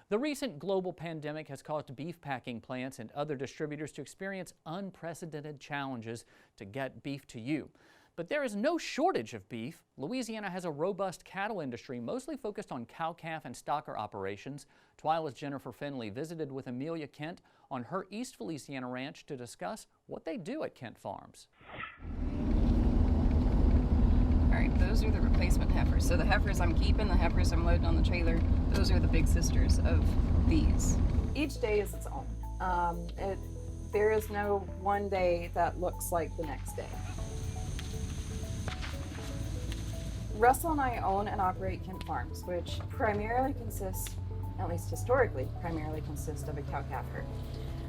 The recent global pandemic has caused beef packing plants and other distributors to experience unprecedented challenges to get beef to you. But there is no shortage of beef. Louisiana has a robust cattle industry, mostly focused on cow-calf and stocker operations. TWILA's Jennifer Finley visited with Amelia Kent on her East Feliciana ranch to discuss what they do at Kent Farms. All right, those are the replacement heifers. So the heifers I'm keeping, the heifers I'm loading on the trailer, those are the big sisters of these. Each day is its own. There is no one day that looks like the next day. Russell and I own and operate Kent Farms, which primarily consists, at least historically, primarily consists of a cow-calf herd.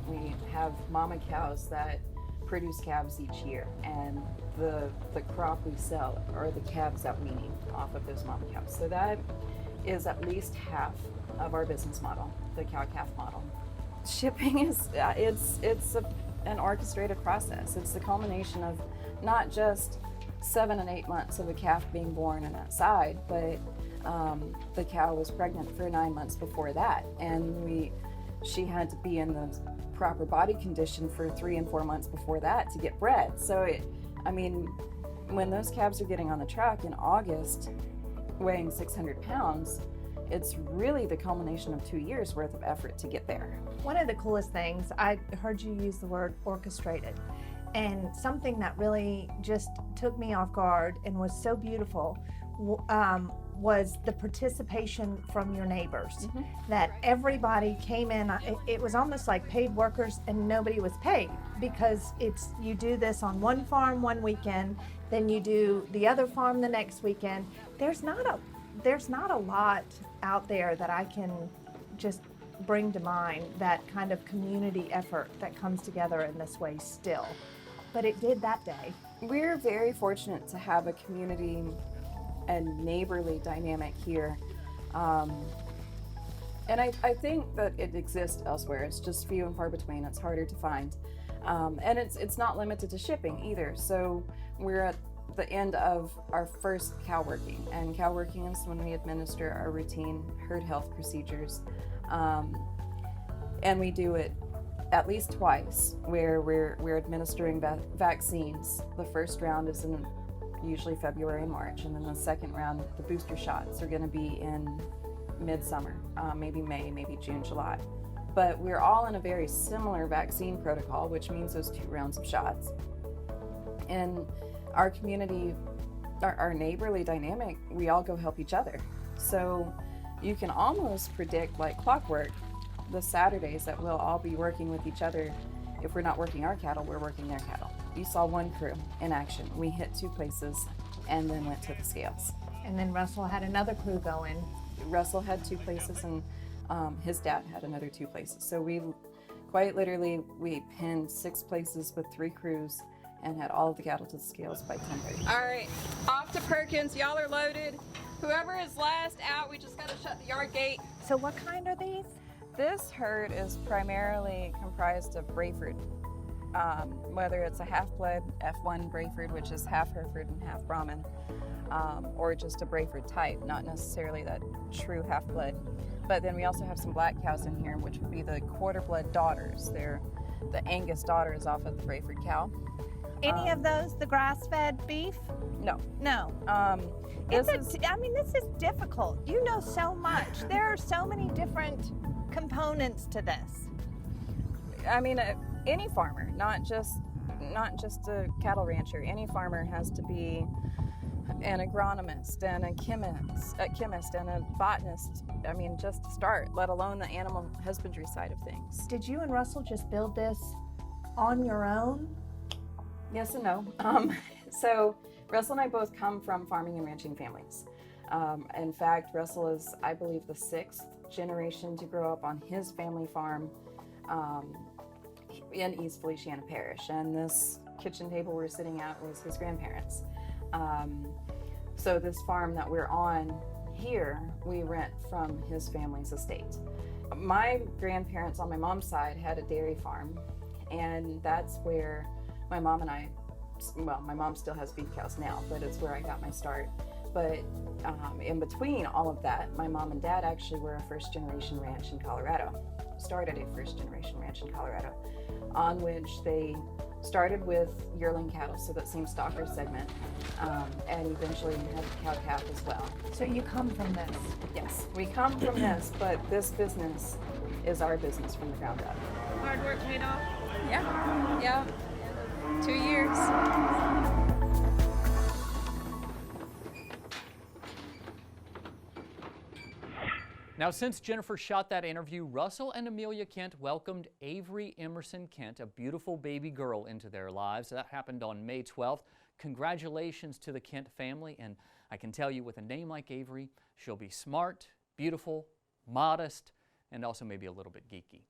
We have mama cows that produce calves each year, and the crop we sell are the calves that we need off of those mama cows. So that is at least half of our business model, the cow-calf model. Shipping is an orchestrated process. It's the culmination of not just 7 and 8 months of a calf being born and outside, but the cow was pregnant for 9 months before that, and she had to be in the proper body condition for 3 and 4 months before that to get bred. So when those calves are getting on the truck in August, weighing 600 pounds, it's really the culmination of 2 years worth of effort to get there. One of the coolest things, I heard you use the word orchestrated, and something that really just took me off guard and was so beautiful was the participation from your neighbors. Mm-hmm. That everybody came in. It was almost like paid workers and nobody was paid, because you do this on one farm one weekend, then you do the other farm the next weekend. There's not a lot out there that I can just bring to mind, that kind of community effort that comes together in this way still. But it did that day. We're very fortunate to have a community and neighborly dynamic here. And I think that it exists elsewhere. It's just few and far between. It's harder to find. And it's not limited to shipping either. So we're at the end of our first cow working. And cow working is when we administer our routine herd health procedures. And we do it at least twice, where we're administering vaccines. The first round is in usually February and March, and then the second round, the booster shots, are going to be in midsummer, maybe May, maybe June, July. But we're all in a very similar vaccine protocol, which means those 2 rounds of shots. In our community, our neighborly dynamic, we all go help each other. So you can almost predict, like clockwork, the Saturdays that we'll all be working with each other. If we're not working our cattle, we're working their cattle. You saw one crew in action. We hit 2 places and then went to the scales. And then Russell had another crew going. Russell had 2 places, and his dad had another 2 places. So we quite literally, we pinned 6 places with 3 crews and had all of the cattle to the scales by 10:30. All right, off to Perkins. Y'all are loaded. Whoever is last out, we just got to shut the yard gate. So what kind are these? This herd is primarily comprised of Brayford, whether it's a half-blood F1 Brayford, which is half Hereford and half Brahman, or just a Brayford type, not necessarily that true half-blood. But then we also have some black cows in here, which would be the quarter-blood daughters. They're the Angus daughters off of the Brayford cow. Any of those the grass-fed beef? No. No. This is difficult. You know so much. There are so many different components to this. Any farmer, not just a cattle rancher, any farmer has to be an agronomist and a chemist and a botanist. Just to start, let alone the animal husbandry side of things. Did you and Russell just build this on your own? Yes and no. So Russell and I both come from farming and ranching families. In fact, Russell is, I believe, the 6th generation to grow up on his family farm in East Feliciana Parish. And this kitchen table we're sitting at was his grandparents. So this farm that we're on here, we rent from his family's estate. My grandparents on my mom's side had a dairy farm, and that's where my mom and I, well, my mom still has beef cows now, but it's where I got my start. But in between all of that, my mom and dad actually were a first-generation ranch in Colorado. Started a first-generation ranch in Colorado, on which they started with yearling cattle, so that same stocker segment, and eventually had cow-calf as well. So you come from this? Yes, we come from this, but this business is our business from the ground up. Hard work paid off? Yeah. 2 years. Now, since Jennifer shot that interview, Russell and Amelia Kent welcomed Avery Emerson Kent, a beautiful baby girl, into their lives. That happened on May 12th. Congratulations to the Kent family, and I can tell you with a name like Avery, she'll be smart, beautiful, modest, and also maybe a little bit geeky.